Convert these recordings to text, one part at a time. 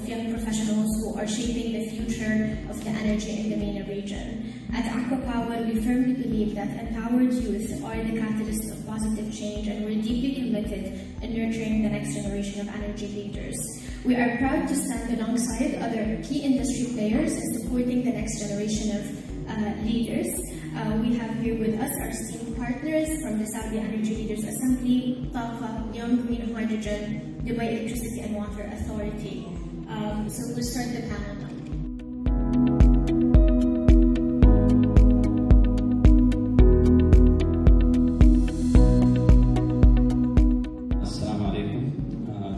young professionals who are shaping the future of the energy in the MENA region. At ACWA Power, we firmly believe that empowered youth are the catalyst of positive change, and we're deeply committed in nurturing the next generation of energy leaders. We are proud to stand alongside other key industry players in supporting the next generation of leaders. We have here with us our esteemed partners from the Saudi Energy Leaders Assembly, TAQA, Young Green Hydrogen, Dubai Electricity and Water Authority. So we'll start the panel now. Assalamu alaikum.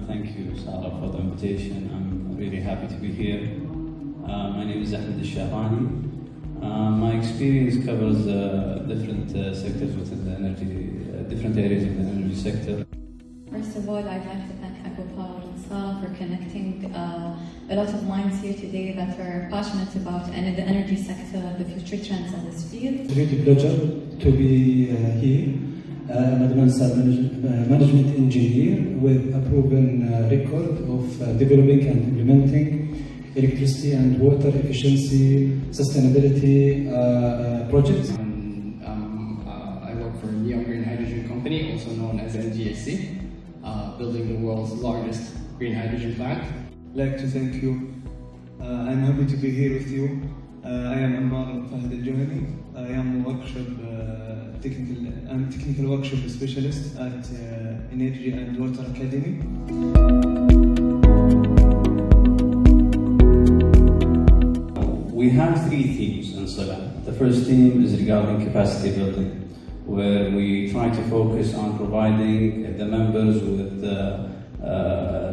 Thank you, Sarah, for the invitation. I'm really happy to be here. My name is Ahmed Al-Shahani. My experience covers different sectors within the energy, different areas of the energy sector. First of all, I'd like to thank ACWA Power and Sarah for connecting a lot of minds here today that are passionate about the energy sector, the future trends in this field. It's a really pleasure to be here. I'm a management engineer with a proven record of developing and implementing electricity and water efficiency, sustainability projects. I work for Young Green Hydrogen Company, also known as NGSC, building the world's largest green hydrogen plant. I'd like to thank you. I'm happy to be here with you. I am Ammar Fahd Al-Johani. I am technical workshop specialist at Energy and Water Academy. We have three themes in Salah. The first theme is regarding capacity building, where we try to focus on providing the members with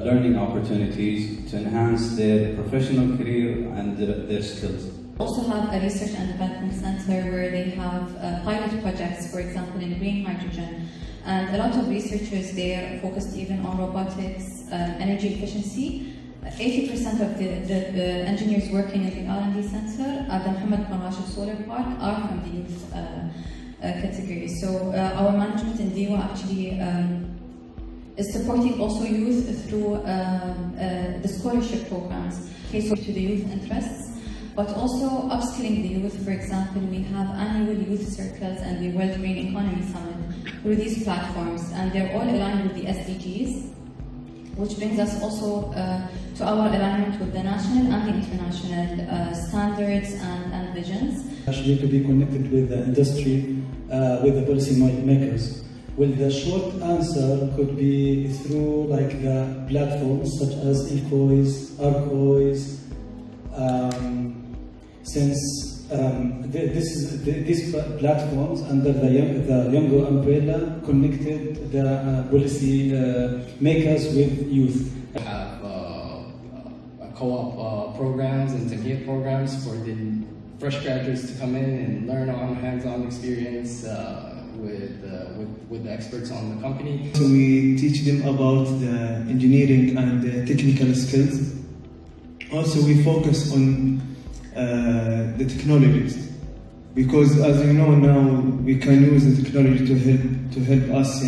learning opportunities to enhance their professional career and their skills. We also have a research and development center where they have pilot projects, for example, in green hydrogen. And a lot of researchers there focused even on robotics, energy efficiency. 80% of the engineers working in the R&D center at the Mohammed bin Rashid Solar Park are from the youth category. So our management in DEWA actually is supporting also youth through the scholarship programs, cater to the youth interests, but also upskilling the youth. For example, we have annual youth circles and the World Green Economy Summit through these platforms, and they're all aligned with the SDGs, which brings us also to our alignment with the national and the international standards and visions. Actually, to be connected with the industry, with the policy makers. Well, the short answer could be through like the platforms such as ECOIS, ARCOIS. Since these platforms under the Young umbrella connected the policy makers with youth. We have co-op programs and Tamhid programs for the fresh graduates to come in and learn on hands-on experience with the experts on the company. So we teach them about the engineering and the technical skills. Also, we focus on the technologies, because as you know now we can use the technology to help us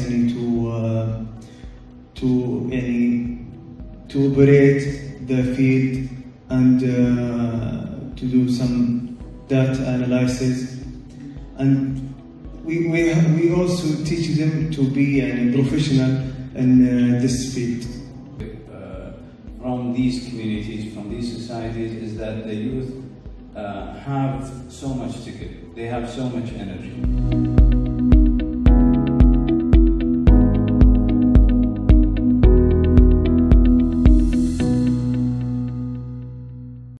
to operate the field and to do some data analysis, and we also teach them to be a professional in this field. From these communities, from these societies, is that the youth have so much to give. They have so much energy.